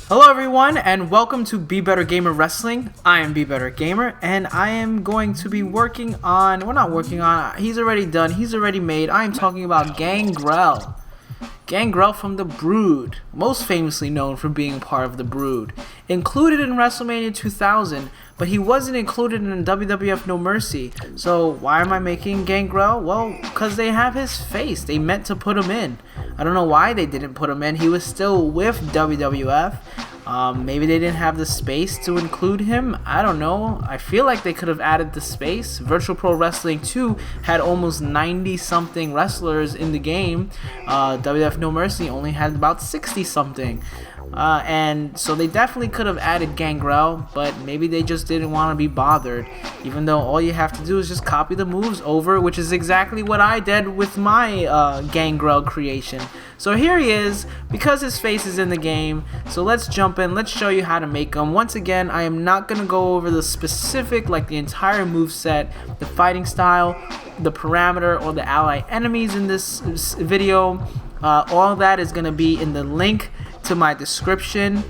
Hello everyone and welcome to BeBetterGamer Wrestling. I am BeBetterGamer and I am going to be working on, he's already done, he's already made. I am talking about Gangrel. Gangrel from the Brood, most famously known for being part of the Brood. Included in WrestleMania 2000, but he wasn't included in WWF No Mercy. So why am I making Gangrel? Well, because they have his face. They meant to put him in. I don't know why they didn't put him in. He was still with WWF. Maybe they didn't have the space to include him. I don't know. I feel like they could have added the space. Virtual Pro Wrestling 2 had almost 90-something wrestlers in the game. WWF No Mercy only had about 60-something. And so they definitely could have added Gangrel, but maybe they just didn't want to be bothered, even though all you have to do is just copy the moves over, which is exactly what I did with my Gangrel creation. So here he is, because his face is in the game. So let's jump in, let's show you how to make him. Once again, I am not going to go over the specific, like the entire moveset, the fighting style, the parameter, or the ally enemies in this video. All that is going to be in the link to my description,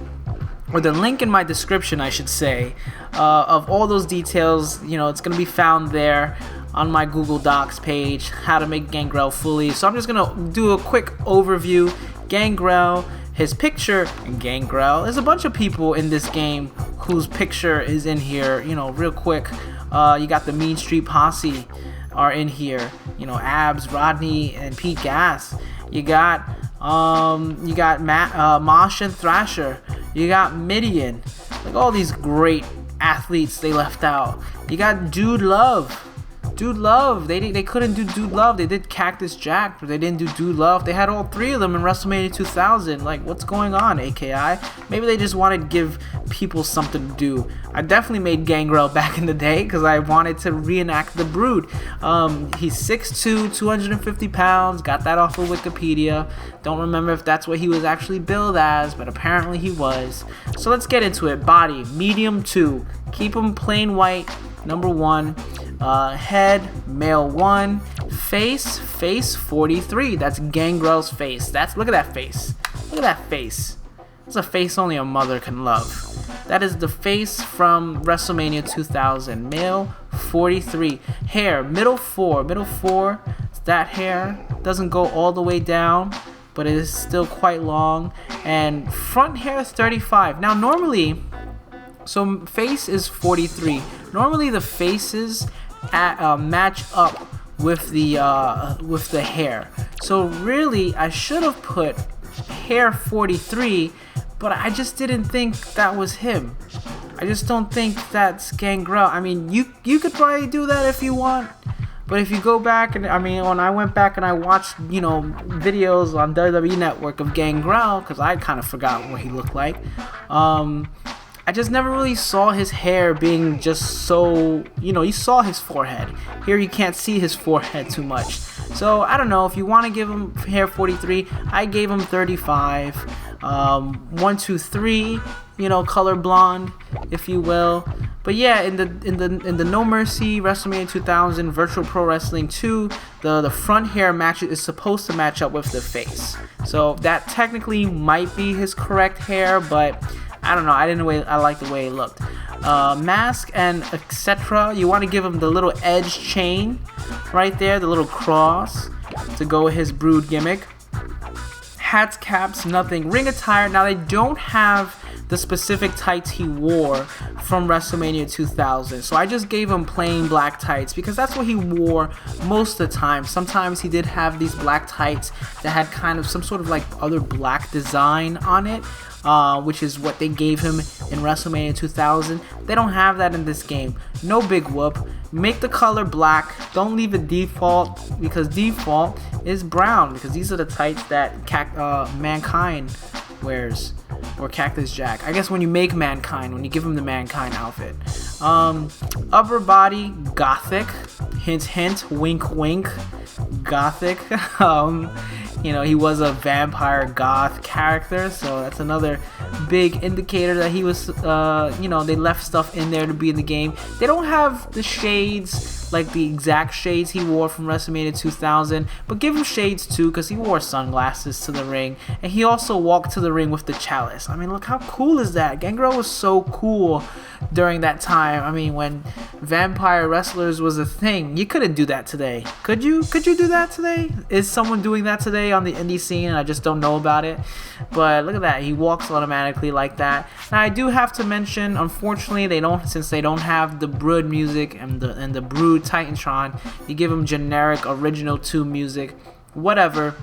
or the link in my description I should say, of all those details. You know, it's going to be found there on my Google Docs page, how to make Gangrel fully. So I'm just going to do a quick overview. Gangrel, his picture in Gangrel, there's a bunch of people in this game whose picture is in here, you know, real quick. You got the Mean Street Posse are in here, you know, Abs, Rodney, and Pete Gas. You got Mosh and Thrasher. You got Midian. Like all these great athletes they left out. You got Dude Love. Dude Love. They couldn't do Dude Love. They did Cactus Jack, but they didn't do Dude Love. They had all three of them in WrestleMania 2000. Like, what's going on, AKI? Maybe they just wanted to give people something to do. I definitely made Gangrel back in the day because I wanted to reenact the Brood. He's 6'2", 250 pounds. Got that off of Wikipedia. Don't remember if that's what he was actually billed as, but apparently he was. So let's get into it. Body, medium 2. Keep him plain white, number 1. Head, male 1. Face 43. That's Gangrel's face. Look at that face. Look at that face. It's a face only a mother can love. That is the face from WrestleMania 2000. Male 43. Hair, middle 4. Middle 4. That hair doesn't go all the way down, but it is still quite long. And front hair 35. Now normally, so face is 43. Normally the faces match up with the hair. So really, I should have put hair 43, but I just didn't think that was him. I just don't think that's Gangrel. I mean, you could probably do that if you want, but if you go back and when I went back and I watched, you know, videos on WWE Network of Gangrel, because I kind of forgot what he looked like. I just never really saw his hair being just so, you know, you saw his forehead. Here you can't see his forehead too much. So I don't know, if you want to give him hair 43, I gave him 35. 1, 2, 3, you know, color blonde, if you will. But yeah, in the No Mercy WrestleMania 2000 Virtual Pro Wrestling 2, the front hair is supposed to match up with the face. So that technically might be his correct hair, but I don't know. I like the way it looked. Mask and etc. You want to give him the little edge chain right there, the little cross to go with his Brood gimmick. Hats, caps, nothing. Ring attire. Now they don't have the specific tights he wore from WrestleMania 2000, so I just gave him plain black tights because that's what he wore most of the time. Sometimes he did have these black tights that had kind of some sort of like other black design on it, which is what they gave him in WrestleMania 2000. They don't have that in this game. No big whoop. Make the color black. Don't leave it default, because default is brown, because these are the tights that Mankind wears, or Cactus Jack. I guess when you make Mankind, when you give him the Mankind outfit. Upper body, Gothic. Hint, hint, wink, wink. Gothic. You know, he was a vampire goth character, so that's another big indicator that he was, you know, they left stuff in there to be in the game. They don't have the shades like the exact shades he wore from WrestleMania 2000, but give him shades too, because he wore sunglasses to the ring, and he also walked to the ring with the chalice. I mean, look how cool is that? Gangrel was so cool during that time. I mean, when vampire wrestlers was a thing. You couldn't do that today. Could you do that today? Is someone doing that today on the indie scene and I just don't know about it? But look at that, he walks automatically like that. Now I do have to mention, unfortunately, since they don't have the Brood music and the Brood Titantron, you give them generic original 2 music, whatever.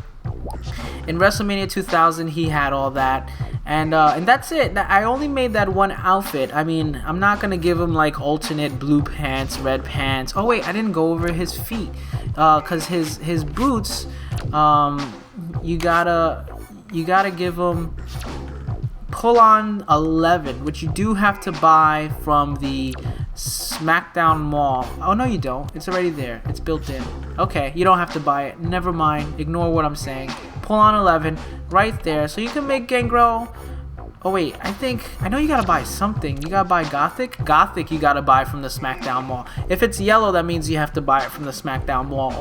In WrestleMania 2000, he had all that, and that's it. I only made that one outfit. I mean, I'm not gonna give him like alternate blue pants, red pants. Oh wait, I didn't go over his feet, cause his boots, you gotta give him pull-on 11, which you do have to buy from the SmackDown Mall. Oh no, you don't. It's already there. It's built in. Okay, you don't have to buy it. Never mind. Ignore what I'm saying. Pull-on 11 right there. So you can make Gangrel. Oh wait, I know you gotta buy something. You gotta buy Gothic. Gothic you gotta buy from the SmackDown Mall. If it's yellow, that means you have to buy it from the SmackDown Mall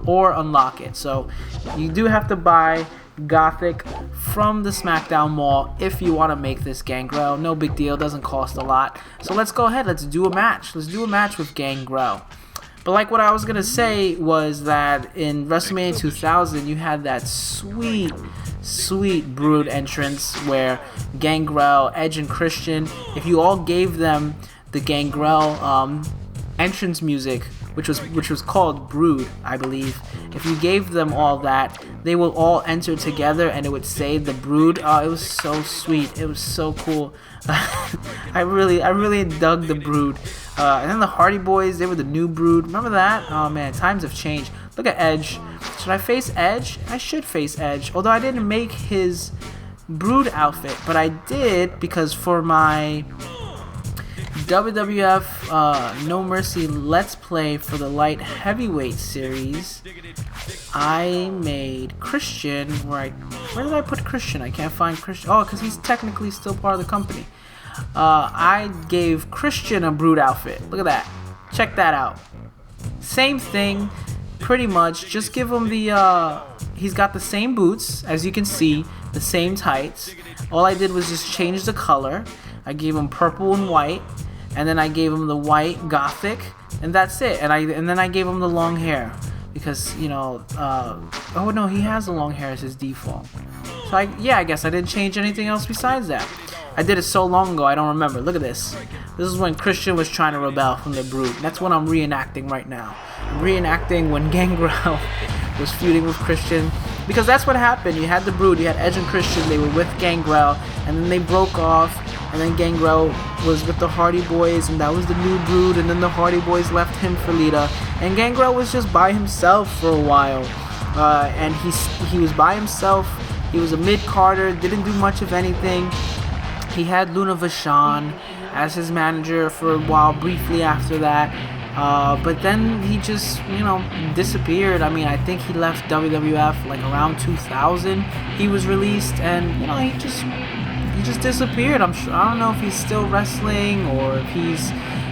or unlock it. So you do have to buy Gothic from the SmackDown Mall if you want to make this Gangrel. No big deal, doesn't cost a lot. So let's go ahead, let's do a match. Let's do a match with Gangrel. But like what I was gonna say was that in WrestleMania 2000 you had that sweet Brood entrance where Gangrel, Edge, and Christian, if you all gave them the Gangrel entrance music, which was called Brood, I believe. If you gave them all that, they will all enter together and it would say the Brood. Oh, it was so sweet. It was so cool. I really dug the Brood. And then the Hardy Boys, they were the new Brood. Remember that? Oh man, times have changed. Look at Edge. Should I face Edge? I should face Edge. Although I didn't make his Brood outfit, but I did because for my WWF No Mercy Let's Play for the Light Heavyweight series, I made Christian. Where did I put Christian? I can't find Christian. Oh, because he's technically still part of the company. I gave Christian a Brood outfit. Look at that. Check that out. Same thing, pretty much. Just give him the. He's got the same boots, as you can see, the same tights. All I did was just change the color. I gave him purple and white, and then I gave him the white Gothic, and that's it. And then I gave him the long hair because, you know, oh no, he has the long hair as his default. So I guess I didn't change anything else besides that. I did it so long ago, I don't remember. Look at this. This is when Christian was trying to rebel from the Brood. That's what I'm reenacting right now. I'm reenacting when Gangrel was feuding with Christian, because that's what happened. You had the Brood, you had Edge and Christian, they were with Gangrel, and then they broke off, and then Gangrel was with the Hardy Boys, and that was the new Brood, and then the Hardy Boys left him for Lita, and Gangrel was just by himself for a while, and he was by himself. He was a mid-carder, didn't do much of anything. He had Luna Vachon as his manager for a while, briefly after that. But then he just, you know, disappeared. I mean, I think he left WWF like around 2000. He was released, and you know, he just disappeared. I don't know if he's still wrestling or if he's,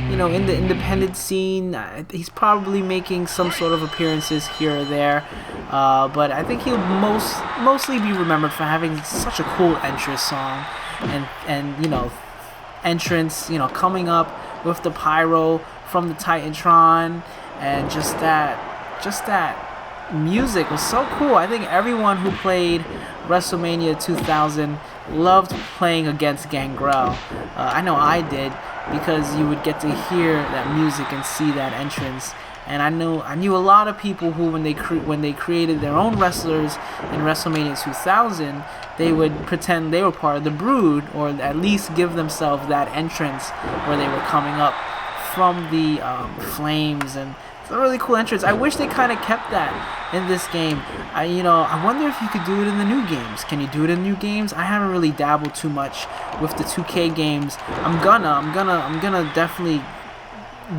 you know, in the independent scene. He's probably making some sort of appearances here or there. But I think he'll mostly be remembered for having such a cool entrance song, and you know, entrance, you know, coming up with the pyro from the Titantron, and just that music was so cool. I think everyone who played WrestleMania 2000 loved playing against Gangrel. I know I did, because you would get to hear that music and see that entrance. And I knew a lot of people who, when they created their own wrestlers in WrestleMania 2000, they would pretend they were part of the Brood, or at least give themselves that entrance where they were coming up from the flames. And it's a really cool entrance. I wish they kind of kept that in this game. I wonder if you could do it in the new games. Can you do it in new games? I haven't really dabbled too much with the 2K games. I'm gonna definitely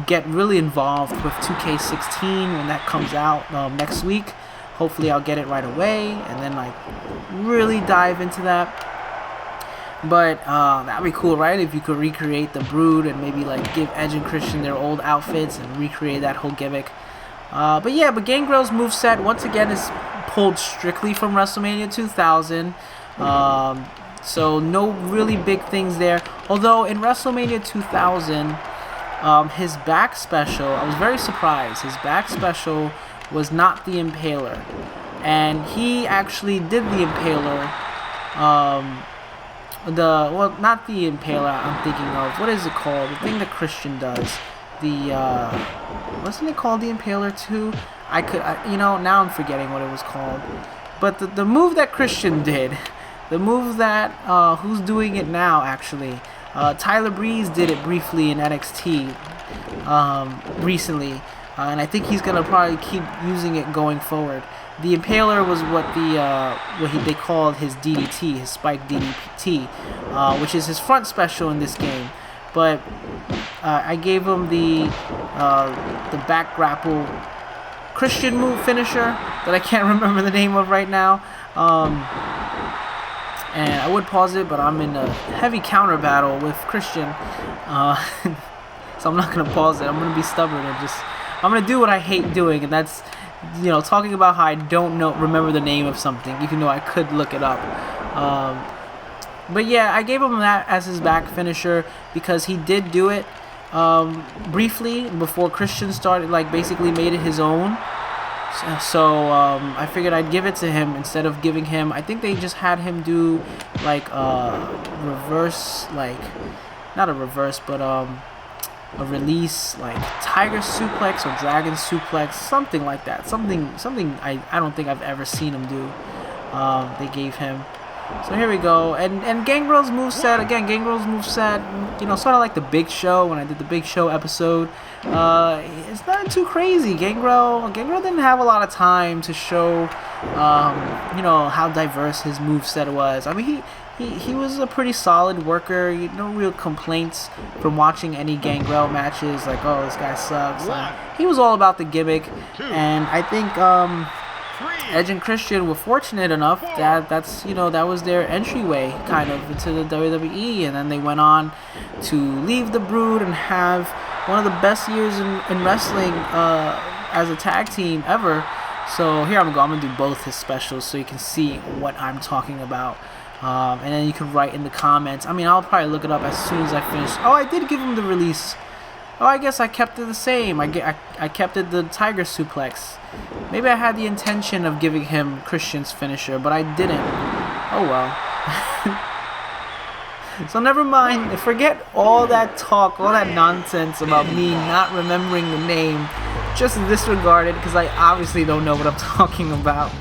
get really involved with 2K16 when that comes out next week. Hopefully I'll get it right away and then like really dive into that. But that'd be cool, right? If you could recreate the Brood and maybe like give Edge and Christian their old outfits and recreate that whole gimmick. But Gangrel's moveset once again is pulled strictly from WrestleMania 2000. So no really big things there. Although in WrestleMania 2000, his back special, I was very surprised. His back special was not the Impaler, and he actually did the Impaler. Not the Impaler I'm thinking of. What is it called? The thing that Christian does. Wasn't it called the Impaler too? Now I'm forgetting what it was called. But the move that Christian did, the move that, who's doing it now actually? Tyler Breeze did it briefly in NXT, recently. And I think he's gonna probably keep using it going forward. The Impaler was what they called his DDT, his spike DDT, which is his front special in this game. But I gave him the back grapple Christian move finisher that I can't remember the name of right now. And I would pause it, but I'm in a heavy counter battle with Christian, so I'm not gonna pause it. I'm gonna be stubborn and I'm gonna do what I hate doing, and that's, talking about how I don't remember the name of something, even though I could look it up. But yeah, I gave him that as his back finisher because he did do it briefly before Christian started, basically made it his own. So I figured I'd give it to him instead of giving him. I think they just had him do reverse, not a reverse, but a release, tiger suplex or dragon suplex, something like that. Something I don't think I've ever seen him do. They gave him. So here we go, and Gangrel's moveset, again, sort of like the Big Show, when I did the Big Show episode. It's not too crazy. Gangrel didn't have a lot of time to show, how diverse his moveset was. I mean, he was a pretty solid worker. No real complaints from watching any Gangrel matches, oh, this guy sucks. He was all about the gimmick, and I think, Edge and Christian were fortunate enough that that was their entryway kind of into the WWE, and then they went on to leave the Brood and have one of the best years in wrestling as a tag team ever. So here I'm gonna do both his specials so you can see what I'm talking about, and then you can write in the comments. I mean, I'll probably look it up as soon as I finish. Oh, I did give him the release. Oh, I guess I kept it the same. I kept it the tiger suplex. Maybe I had the intention of giving him Christian's finisher, but I didn't. Oh well. So never mind. Forget all that talk, all that nonsense about me not remembering the name. Just disregard it, because I obviously don't know what I'm talking about.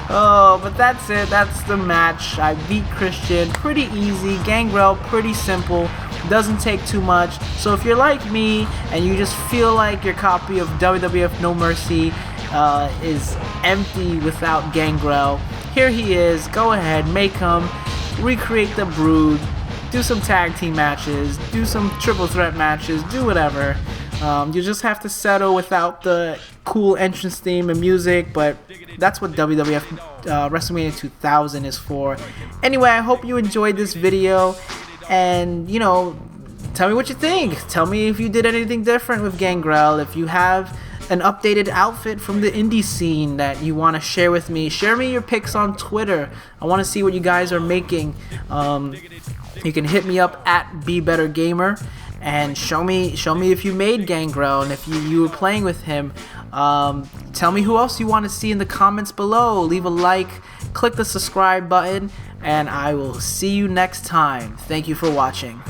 Oh, but that's it. That's the match. I beat Christian. Pretty easy. Gangrel, pretty simple. Doesn't take too much. So if you're like me and you just feel like your copy of WWF No Mercy is empty without Gangrel, here he is. Go ahead, make him, recreate the Brood, do some tag team matches, do some triple threat matches, do whatever. You just have to settle without the cool entrance theme and music, but that's what WWF WrestleMania 2000 is for. Anyway, I hope you enjoyed this video, and tell me what you think. Tell me if you did anything different with Gangrel, if you have an updated outfit from the indie scene that you want to share with me. Share me your pics on Twitter. I want to see what you guys are making. You can hit me up at BeBetterGamer and show me if you made Gangrel and if you were playing with him. Tell me who else you want to see in the comments below. Leave a like, click the subscribe button, and I will see you next time. Thank you for watching.